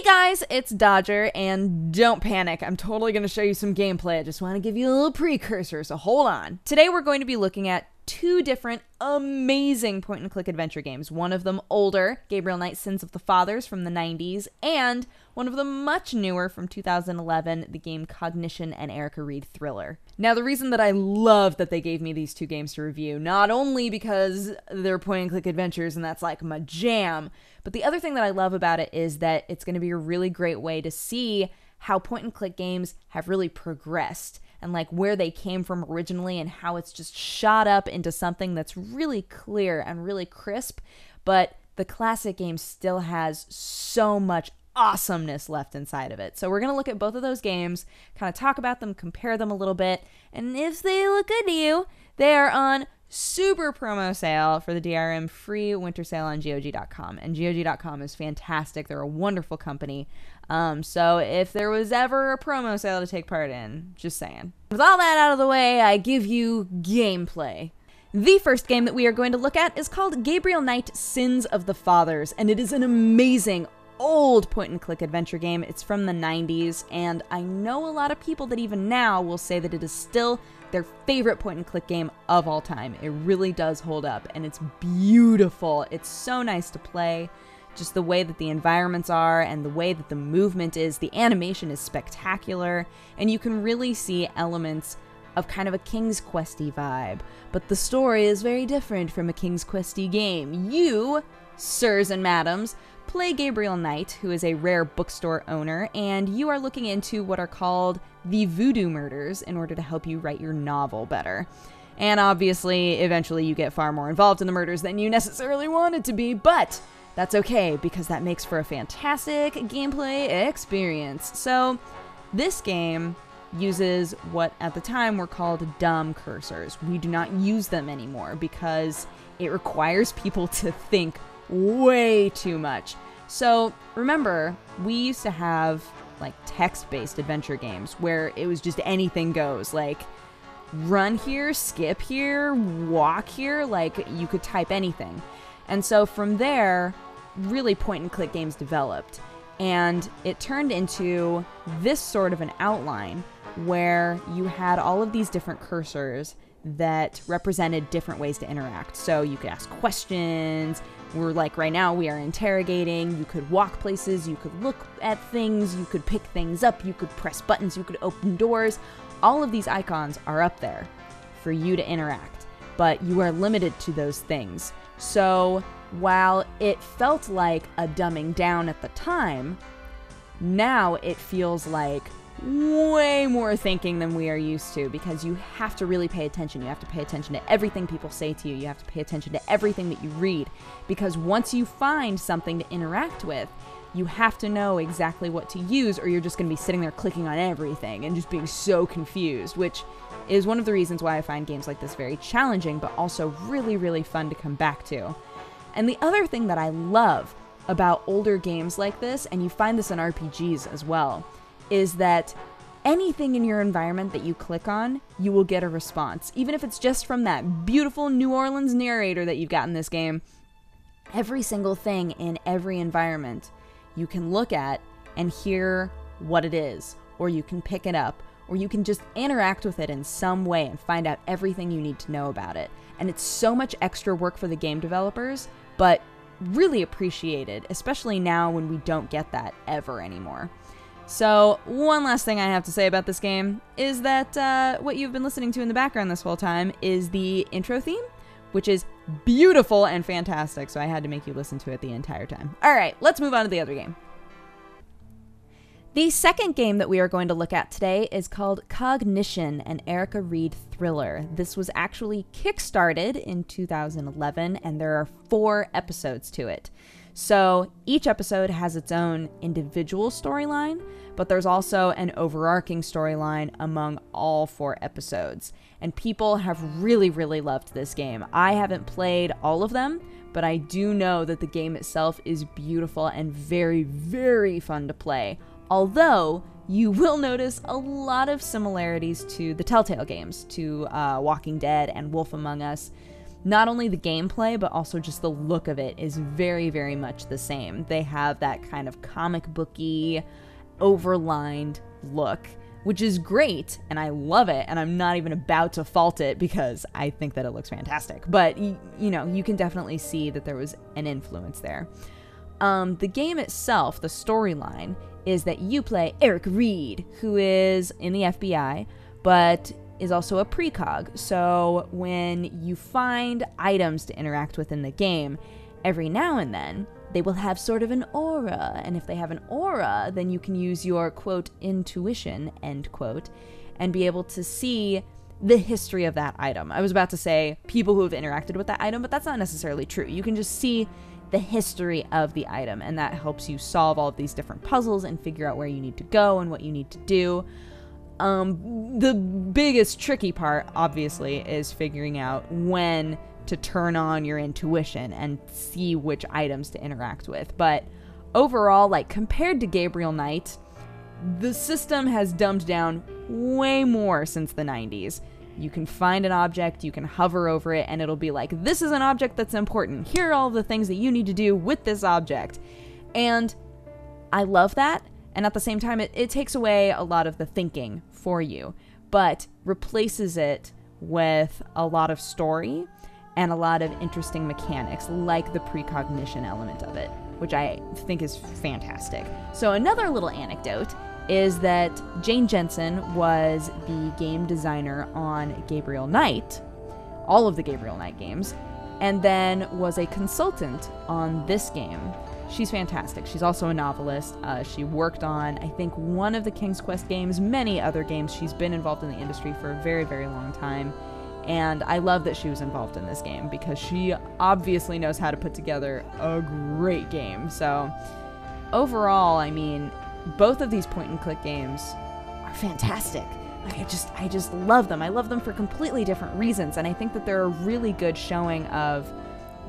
guys, it's Dodger, and don't panic, I'm totally going to show you some gameplay. I just want to give you a little precursor, so hold on. Today we're going to be looking at two different amazing point-and-click adventure games. One of them older, Gabriel Knight's Sins of the Fathers from the 90s, and one of them much newer from 2011, the game Cognition and Erica Reed Thriller. Now, the reason that I love that they gave me these two games to review, not only because they're point-and-click adventures and that's like my jam, but the other thing that I love about it is that it's going to be a really great way to see how point-and-click games have really progressed and like where they came from originally and how it's just shot up into something that's really clear and really crisp, but the classic game still has so much awesomeness left inside of it. So we're going to look at both of those games, kind of talk about them, compare them a little bit, and if they look good to you, they are on super promo sale for the DRM free winter sale on GOG.com. And GOG.com is fantastic. They're a wonderful company. So if there was ever a promo sale to take part in, just saying. With all that out of the way, I give you gameplay. The first game that we are going to look at is called Gabriel Knight Sins of the Fathers, and it is an amazing old point-and-click adventure game. It's from the 90s, and I know a lot of people that even now will say that it is still their favorite point-and-click game of all time. It really does hold up, and it's beautiful. It's so nice to play. Just the way that the environments are and the way that the movement is. The animation is spectacular, and you can really see elements of kind of a King's Questy vibe. But the story is very different from a King's Questy game. You, sirs and madams, play Gabriel Knight, who is a rare bookstore owner, and you are looking into what are called the voodoo murders in order to help you write your novel better. And obviously, eventually you get far more involved in the murders than you necessarily wanted to be, but that's okay, because that makes for a fantastic gameplay experience. So, this game uses what at the time were called dumb cursors. We do not use them anymore because it requires people to think way too much. So remember, we used to have like text-based adventure games where it was just anything goes, like run here, skip here, walk here, like you could type anything. And so from there, really point-and-click games developed, and it turned into this sort of an outline where you had all of these different cursors that represented different ways to interact. So you could ask questions. We're like right now we are interrogating. You could walk places. You could look at things. You could pick things up. You could press buttons. You could open doors. All of these icons are up there for you to interact, but you are limited to those things. So while it felt like a dumbing down at the time, now it feels like way more thinking than we are used to, because you have to really pay attention. You have to pay attention to everything people say to you. You have to pay attention to everything that you read, because once you find something to interact with, you have to know exactly what to use, or you're just going to be sitting there clicking on everything and just being so confused, which is one of the reasons why I find games like this very challenging, but also really, really fun to come back to. And the other thing that I love about older games like this, and you find this in RPGs as well, is that anything in your environment that you click on, you will get a response. Even if it's just from that beautiful New Orleans narrator that you've got in this game, every single thing in every environment you can look at and hear what it is, or you can pick it up, or you can just interact with it in some way and find out everything you need to know about it. And it's so much extra work for the game developers, but really appreciated, especially now when we don't get that ever anymore. So, one last thing I have to say about this game is that what you've been listening to in the background this whole time is the intro theme, which is beautiful and fantastic, so I had to make you listen to it the entire time. Alright, let's move on to the other game. The second game that we are going to look at today is called Cognition, an Erica Reed Thriller. This was actually kickstarted in 2011, and there are 4 episodes to it. So each episode has its own individual storyline, but there's also an overarching storyline among all 4 episodes. And people have really, really loved this game. I haven't played all of them, but I do know that the game itself is beautiful and very, very fun to play. Although you will notice a lot of similarities to the Telltale games, to Walking Dead and Wolf Among Us. not only the gameplay, but also just the look of it is very, very much the same. They have that kind of comic booky, overlined look, which is great, and I love it, and I'm not even about to fault it because I think that it looks fantastic. But, you know, you can definitely see that there was an influence there. The game itself, the storyline, is that you play Eric Reed, who is in the FBI, but is also a precog. So when you find items to interact with in the game, every now and then, they will have sort of an aura, and if they have an aura, then you can use your, quote, intuition, end quote, and be able to see the history of that item. I was about to say people who have interacted with that item, but that's not necessarily true. You can just see the history of the item, and that helps you solve all of these different puzzles and figure out where you need to go and what you need to do. The biggest tricky part, obviously, is figuring out when to turn on your intuition and see which items to interact with. But overall, like, compared to Gabriel Knight, the system has dumbed down way more since the 90s. You can find an object, you can hover over it, and it'll be like, this is an object that's important. Here are all the things that you need to do with this object. And I love that. And at the same time, it takes away a lot of the thinking for you, but replaces it with a lot of story and a lot of interesting mechanics, like the precognition element of it, which I think is fantastic. So another little anecdote is that Jane Jensen was the game designer on Gabriel Knight, all of the Gabriel Knight games, and then was a consultant on this game. She's fantastic. She's also a novelist. She worked on, I think, one of the King's Quest games, many other games. She's been involved in the industry for a very, very long time. And I love that she was involved in this game because she obviously knows how to put together a great game. So overall, I mean, both of these point-and-click games are fantastic. Like, I just love them. I love them for completely different reasons. And I think that they're a really good showing of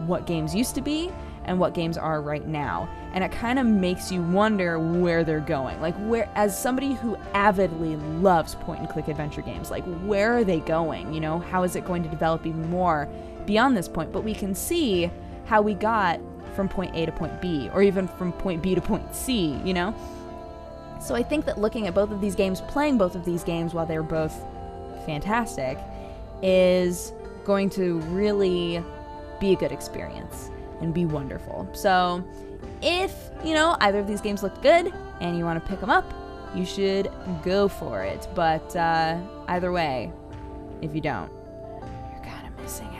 what games used to be and what games are right now. And it kind of makes you wonder where they're going. Like, where, as somebody who avidly loves point-and-click adventure games, like, where are they going? You know, how is it going to develop even more beyond this point? But we can see how we got from point A to point B, or even from point B to point C, you know? So I think that looking at both of these games, playing both of these games while they're both fantastic, is going to really be a good experience and be wonderful. So if, you know, either of these games look good and you want to pick them up, you should go for it. But either way, if you don't, you're kind of missing out.